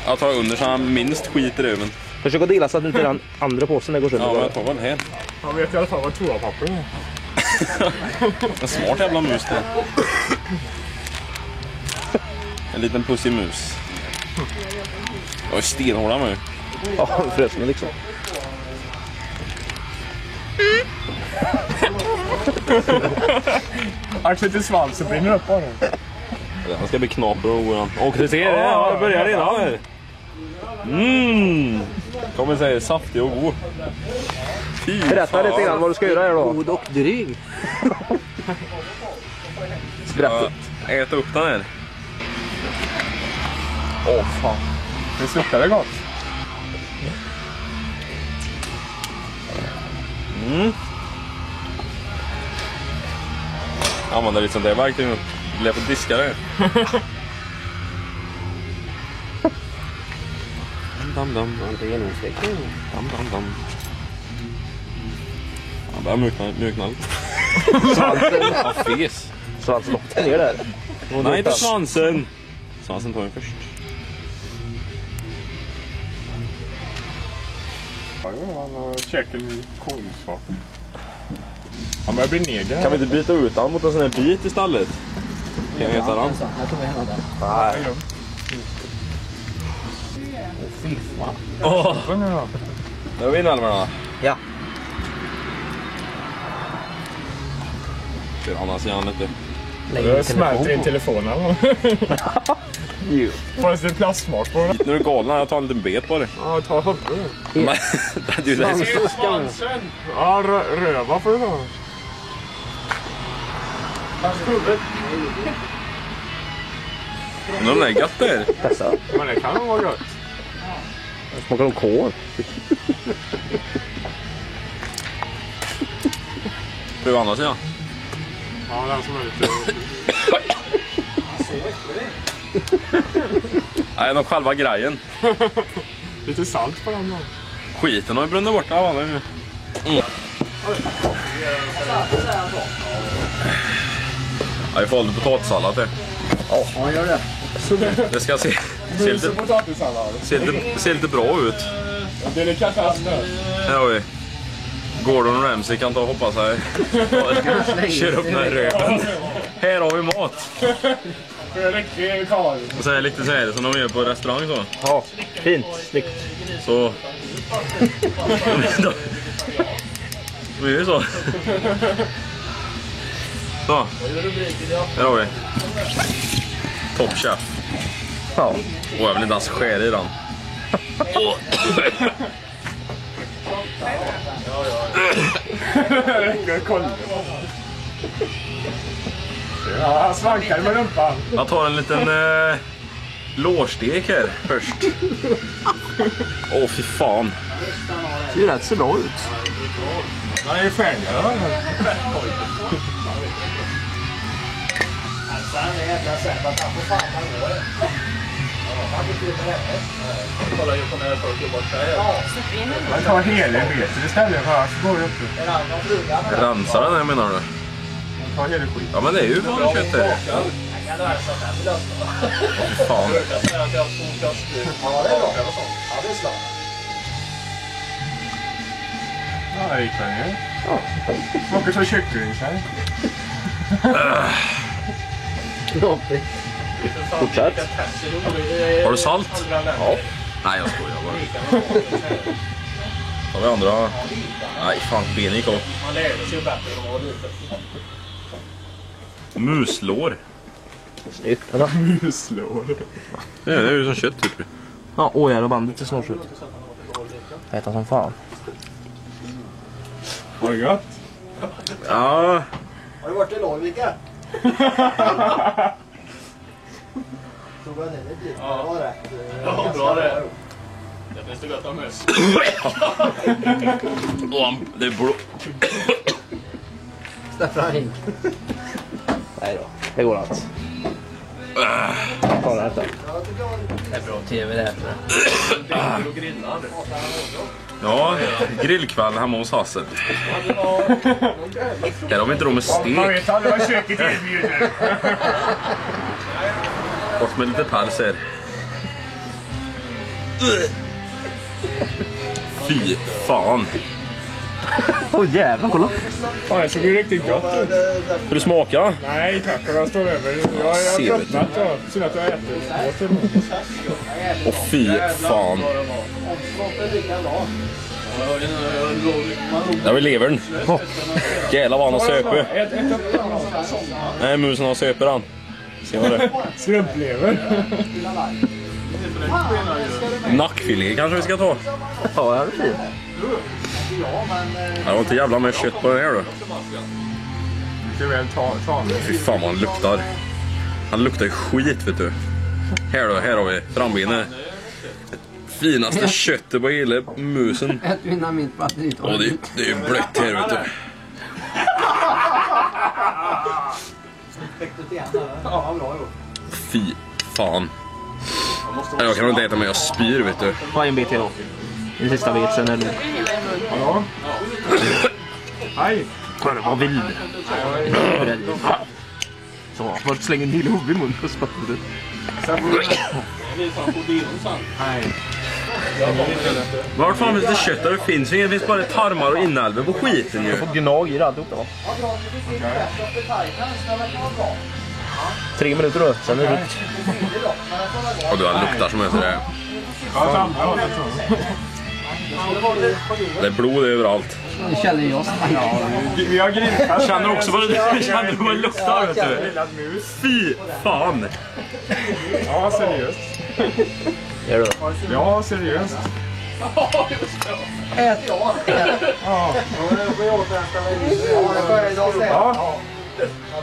Jag tar under så han minst skiter i öven. Försök att dela så att inte den andra påsen går sönder. Ja, men jag tar väl här. Jag vet i alla fall vad toapapper är. En smart jävla mus det. En liten pussimus. Jag är stenhårda med. Ja, frösna liksom. Axel till svansen brinner upp på den. Han ska bli knaper och våran. Och du ser det, jag börjar redan här. Kommer säga saftig och god. Fy Berätta lite grann vad du ska göra här då. God och dryg. Berätta. Äta upp den här. Åh fan. Det slutar det gott. Använder lite sånt där verktyg. Lär få diska det. Dam dam. Inte genomsnittlig. Dam dam dam. Han börjar mjukna lite. Svansen. Ja, fes. Svansen åkte ner där. Nej, inte svansen. Svansen tar vi först. Ja, han har käkat en kolsvart. Han börjar bli neger. Kan vi inte byta ut han mot en sån här bit istället? Kan jag äta den? Jag tror jag har den. Nej. Fy fan. Nu är vi inne Almerna. Ja. Ser han sig lite. Jag smälter in telefonen. Jo. Får en plastmat på den. Nu är du galen, jag tar en liten bet på det. Ja, ta huvudet. Men, du, det är Ja, röva får du ta. de där gött där. Testa. Men det kan nog vara gott. Smakar de kol? Pröva andra sidan. Ja, den som är lite... Nej, de själva grejen. Lite salt på den då. Skiten har ju brunnit bort. Ja, nu. Ja, vi får lite potatissallad till. Ja, gör det. Det ska se lite bra ut. Delikatess. Här har vi Gordon Ramsay kan ta och hoppa sig. Kör upp den här röven. Här har vi mat. Och så är det lite så här som de gör på restaurang så. Ja, fint. Snyggt. Så. De är ju så. Så. Här har vi. Top Chef. Ja. Och jag vill inte ens skära i den. Kolla. Ja, han svankar med rumpan. Jag tar en liten lårstek här först. Åh, fy fan. Det ser rätt så bra ut. Han är ju färdig. Man tar hela betet istället för att gå upp. Rensa den här menar du? Ta hela skit. Ja, men det är ju vanligt kött där. Fy fan. Ja, det gick den ju. Smakar som kyckling så här. Knoppigt. Fortsätt. Har du salt? Ja. Nej, jag skojar bara. Har vi andra? Nej, fan, ben gick av. Muslår. Snyggt. Muslår. Det är ju som kött typ. Ja, åjar och bandet är snart ut. Äta som fan. Var det gott? Ja. Har du varit i Norrvika? Tog jag ner dit? Ja, det var rätt. Ja, bra det. Det finns det gott om möss. Det är blå. Staffan in. Nej då, det går allt. Ta det här. Det är bra tv det här för det. Ja, grillkväll hemma hos Hassel. Här har vi inte råd med stek. Man vet aldrig vad köket erbjuder. Bort med lite päls här. Fy fan. Åh jävlar, kolla. Fan, det såg ju riktigt gott ut. Hur det smakar? Nej, tack. Jag står över. Jag har tröttnat. Synd att jag äter. Och fy fan. Där vill levern. Jävlar vad han har söper. Nej, musen har söper han. Ser man det? Strumplever. Nackfilé kanske vi ska ta. Ja, det är fint. Det var inte jävla med kött på den här då. Ska väl ta med. Fy fan vad han luktar. Han luktar ju skit vet du. Här har vi frambenet. Finaste köttet på hela musen. Ett vinna mitt batteri. Och det är ju blött här vet du. Fy fan. Jag kan inte äta men jag spyr vet du. Ta en bit till då. Den sista bit sen är det. Hallå? Hej. Kolla, vad vild. Så, bara slänger en hel huvud i munnen och spottar det. Hej. Vart fan finns det kött där det finns? Det finns bara tarmar och inälvor på skiten ju. Jag får gnag i det alltihop då. 3 minuter då, sen är det ut. Och du han luktar som heter det. Ja, samma. Det är blod överallt. Det känner jag. Vi har grillat. Känner också vad det luktar vet du. Grillad mus. Fy fan. Ja, seriöst. Gör det. Ja, seriöst. Ät. Ja.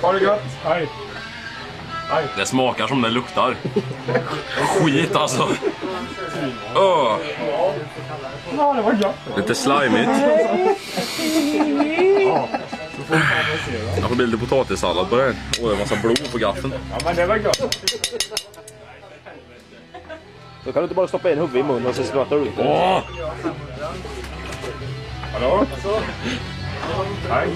Ha det gott. Hej. Det smakar som det luktar. Skit alltså. Åh. Ja, det var gott. Lite slimigt. Jag får bli lite potatissallad på det här. Åh, det är en massa blod på gaffeln. Ja, men det var gott. Då kan du inte bara stoppa in huvudet i munnen och så skrattar du. Åh! Hallå? Hej.